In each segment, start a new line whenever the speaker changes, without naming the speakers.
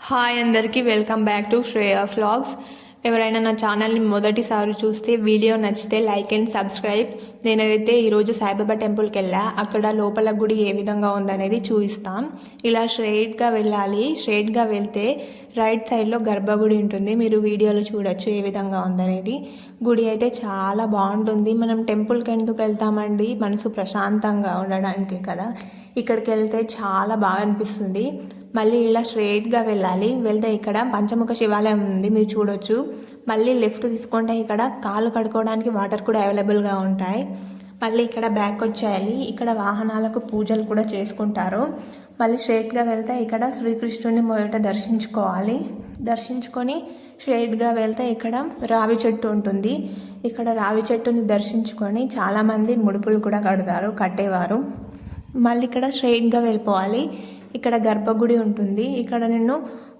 Hi అందరికీ welcome back to Shreya vlogs. ఎవరైనా నా ఛానల్ని మొదటిసారి చూస్తే వీడియో నచ్చితే లైక్ అండ్ సబ్స్క్రైబ్. నేనైతే ఈరోజు సాయిబాబా టెంపుల్కి వెళ్ళా. అక్కడ లోపల గుడి ఏ విధంగా ఉందనేది చూపిస్తాను. ఇలా స్ట్రైట్గా వెళ్ళాలి. స్ట్రైట్గా వెళ్తే రైట్ సైడ్లో గర్భగుడి ఉంటుంది. మీరు వీడియోలో చూడొచ్చు ఏ విధంగా ఉందనేది. గుడి అయితే చాలా బాగుంటుంది. మనం టెంపుల్కి ఎందుకు వెళ్తామండి? మనసు ప్రశాంతంగా ఉండడానికి కదా. ఇక్కడికి వెళ్తే చాలా బాగా అనిపిస్తుంది. మళ్ళీ ఇలా స్ట్రైట్గా వెళ్ళాలి. వెళ్తే ఇక్కడ పంచముఖ శివాలయం ఉంది, మీరు చూడొచ్చు. మళ్ళీ లెఫ్ట్ తీసుకుంటే ఇక్కడ కాళ్ళు కడుక్కోవడానికి వాటర్ కూడా అవైలబుల్గా ఉంటాయి. మళ్ళీ ఇక్కడ బ్యాక్ వచ్చేయాలి. ఇక్కడ వాహనాలకు పూజలు కూడా చేసుకుంటారు. మళ్ళీ స్ట్రైట్గా వెళ్తే ఇక్కడ శ్రీకృష్ణుని మొదట దర్శించుకోవాలి. దర్శించుకొని స్ట్రైట్గా వెళ్తే ఇక్కడ రావి చెట్టు ఉంటుంది. ఇక్కడ రావి చెట్టుని దర్శించుకొని చాలామంది ముడుపులు కూడా కట్టేవారు. మళ్ళీ ఇక్కడ స్ట్రైట్గా వెళ్ళిపోవాలి. ఇక్కడ గర్భగుడి ఉంటుంది. ఇక్కడ నేను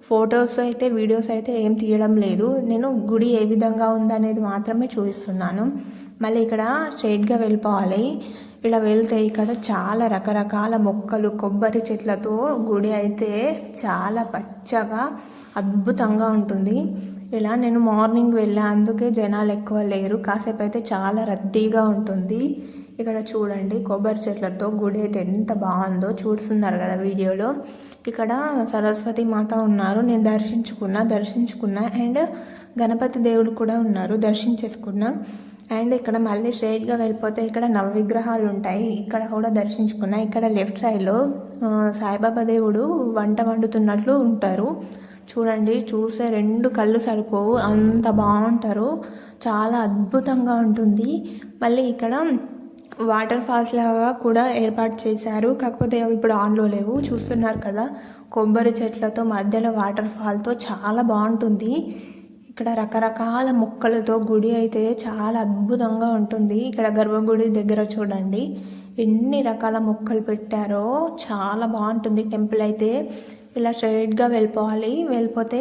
ఫొటోస్ అయితే వీడియోస్ అయితే ఏం తీయడం లేదు. నేను గుడి ఏ విధంగా ఉందనేది మాత్రమే చూపిస్తున్నాను. మళ్ళీ ఇక్కడ స్ట్రైట్గా వెళ్ళిపోవాలి. ఇలా వెళ్తే ఇక్కడ చాలా రకరకాల మొక్కలు, కొబ్బరి చెట్లతో గుడి అయితే చాలా పచ్చగా అద్భుతంగా ఉంటుంది. ఇలా నేను మార్నింగ్ వెళ్ళా, అందుకే జనాలు ఎక్కువ లేరు. కాసేపు అయితే చాలా రద్దీగా ఉంటుంది. ఇక్కడ చూడండి కొబ్బరి చెట్లతో గుడి అయితే ఎంత బాగుందో చూస్తున్నారు కదా వీడియోలో. ఇక్కడ సరస్వతి మాత ఉన్నారు. నేను దర్శించుకున్నా అండ్ గణపతి దేవుడు కూడా ఉన్నారు, దర్శించేసుకున్నా. అండ్ ఇక్కడ మళ్ళీ స్ట్రైట్గా వెళ్ళిపోతే ఇక్కడ నవవిగ్రహాలు ఉంటాయి. ఇక్కడ కూడా దర్శించుకున్నా. ఇక్కడ లెఫ్ట్ సైడ్లో సాయిబాబా దేవుడు వంట వండుతున్నట్లు ఉంటారు. చూడండి, చూసే రెండు కళ్ళు సరిపోవు, అంత బాగుంటారు. చాలా అద్భుతంగా ఉంటుంది. మళ్ళీ ఇక్కడ వాటర్ ఫాల్స్ లాగా కూడా ఏర్పాటు చేశారు. కాకపోతే అవి ఇప్పుడు ఆన్లో లేవు. చూస్తున్నారు కదా, కొబ్బరి చెట్లతో మధ్యలో వాటర్ ఫాల్తో చాలా బాగుంటుంది. ఇక్కడ రకరకాల మొక్కలతో గుడి అయితే చాలా అద్భుతంగా ఉంటుంది. ఇక్కడ గర్భగుడి దగ్గర చూడండి ఎన్ని రకాల మొక్కలు పెట్టారో, చాలా బాగుంటుంది టెంపుల్ అయితే. ఇలా స్ట్రైట్గా వెళ్ళిపోతే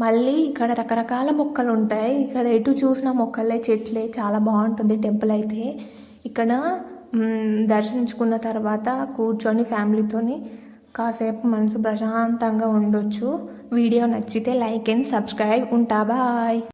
మళ్ళీ ఇక్కడ రకరకాల మొక్కలు ఉంటాయి. ఇక్కడ ఎటు చూసిన మొక్కలే, చెట్లే, చాలా బాగుంటుంది టెంపుల్ అయితే. ఇక్కడ దర్శించుకున్న తర్వాత కూర్చొని ఫ్యామిలీతోని కాసేపు మనసు ప్రశాంతంగా ఉండొచ్చు. వీడియో నచ్చితే లైక్ అండ్ సబ్స్క్రైబ్. ఉంటా, బాయ్.